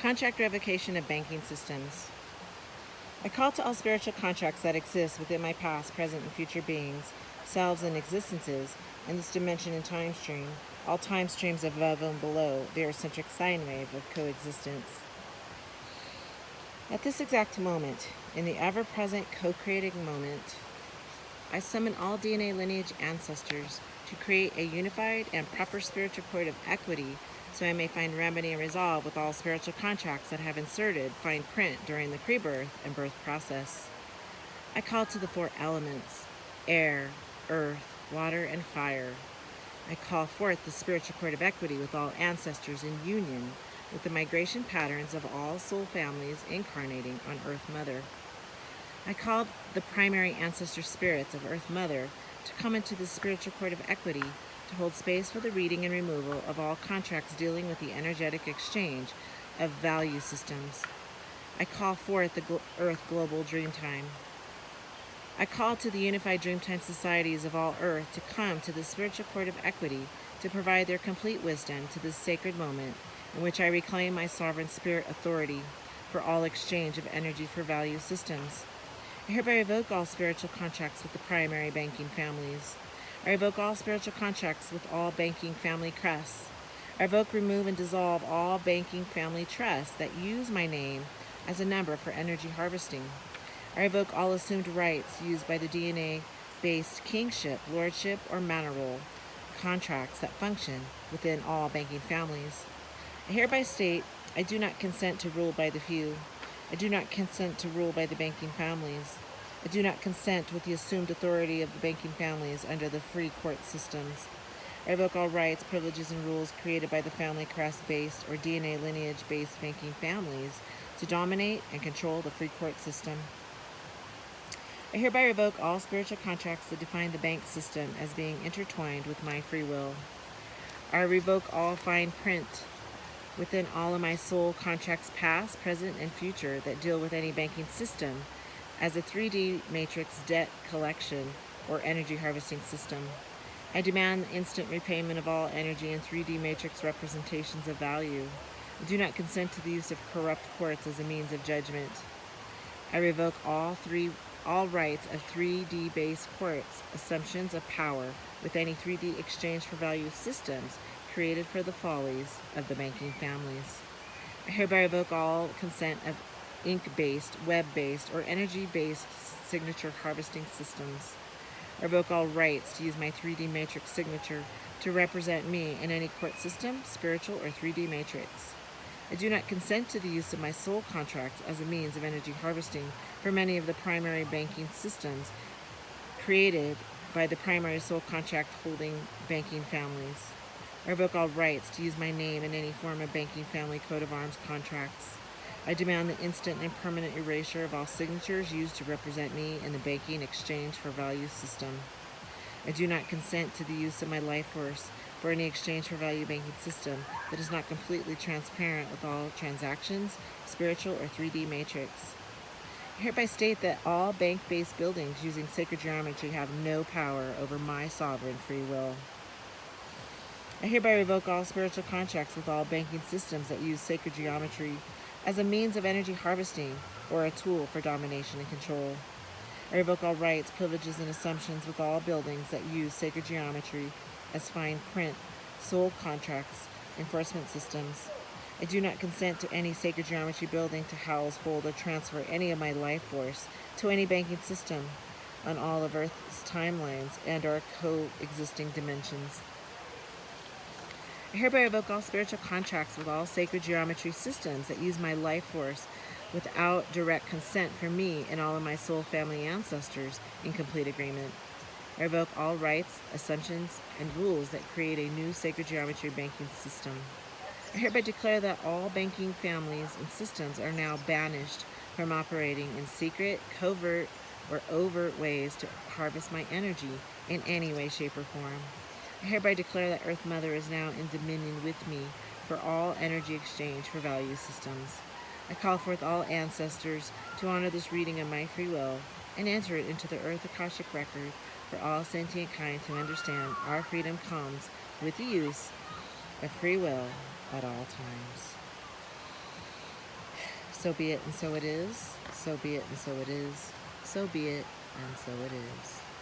Contract revocation of banking systems. I call to all spiritual contracts that exist within my past, present, and future beings, selves, and existences in this dimension and time stream, all time streams above and below the Earth-centric sine wave of coexistence. At this exact moment, in the ever-present co-creating moment, I summon all DNA lineage ancestors to create a unified and proper spiritual cord of equity so I may find remedy and resolve with all spiritual contracts that have inserted fine print during the pre-birth and birth process. I call to the four elements, air, earth, water, and fire. I call forth the spiritual cord of equity with all ancestors in union with the migration patterns of all soul families incarnating on Earth Mother. I called the primary ancestor spirits of Earth Mother to come into the spiritual cord of equity to hold space for the reading and removal of all contracts dealing with the energetic exchange of value systems. I call forth the Earth Global Dreamtime. I call to the unified Dreamtime societies of all Earth to come to the spiritual cord of equity to provide their complete wisdom to this sacred moment in which I reclaim my sovereign spirit authority for all exchange of energy for value systems. I hereby revoke all spiritual contracts with the primary banking families. I revoke all spiritual contracts with all banking family crests. I revoke, remove, and dissolve all banking family trusts that use my name as a number for energy harvesting. I revoke all assumed rights used by the DNA-based kingship, lordship, or manor role contracts that function within all banking families. I hereby state I do not consent to rule by the few. I do not consent to rule by the banking families. I do not consent with the assumed authority of the banking families under the free court systems. I revoke all rights, privileges, and rules created by the family crest-based or DNA lineage-based banking families to dominate and control the free court system. I hereby revoke all spiritual contracts that define the bank system as being intertwined with my free will. I revoke all fine print within all of my soul contracts past, present, and future that deal with any banking system as a 3D matrix debt collection or energy harvesting system. I demand the instant repayment of all energy in 3D matrix representations of value. I do not consent to the use of corrupt courts as a means of judgment. I revoke all rights of 3D-based courts, assumptions of power with any 3D exchange for value systems created for the follies of the banking families. I hereby revoke all consent of ink-based, web-based, or energy-based signature harvesting systems. I revoke all rights to use my 3D matrix signature to represent me in any court system, spiritual, or 3D matrix. I do not consent to the use of my soul contracts as a means of energy harvesting for many of the primary banking systems created by the primary soul contract holding banking families. I revoke all rights to use my name in any form of banking family coat of arms contracts. I demand the instant and permanent erasure of all signatures used to represent me in the banking exchange for value system. I do not consent to the use of my life force for any exchange for value banking system that is not completely transparent with all transactions, spiritual, or 3D matrix. I hereby state that all bank-based buildings using sacred geometry have no power over my sovereign free will. I hereby revoke all spiritual contracts with all banking systems that use sacred geometry as a means of energy harvesting or a tool for domination and control. I revoke all rights, privileges, and assumptions with all buildings that use sacred geometry as fine print, soul contracts, enforcement systems. I do not consent to any sacred geometry building to house, hold, or transfer any of my life force to any banking system on all of Earth's timelines and our coexisting dimensions. I hereby revoke all spiritual contracts with all sacred geometry systems that use my life force without direct consent from me and all of my soul family ancestors in complete agreement. I revoke all rights, assumptions, and rules that create a new sacred geometry banking system. I hereby declare that all banking families and systems are now banished from operating in secret, covert, or overt ways to harvest my energy in any way, shape, or form. I hereby declare that Earth Mother is now in dominion with me for all energy exchange for value systems. I call forth all ancestors to honor this reading of my free will and enter it into the Earth Akashic Record for all sentient kind to understand our freedom comes with the use of free will at all times. So be it, and so it is. So be it, and so it is. So be it, and so it is.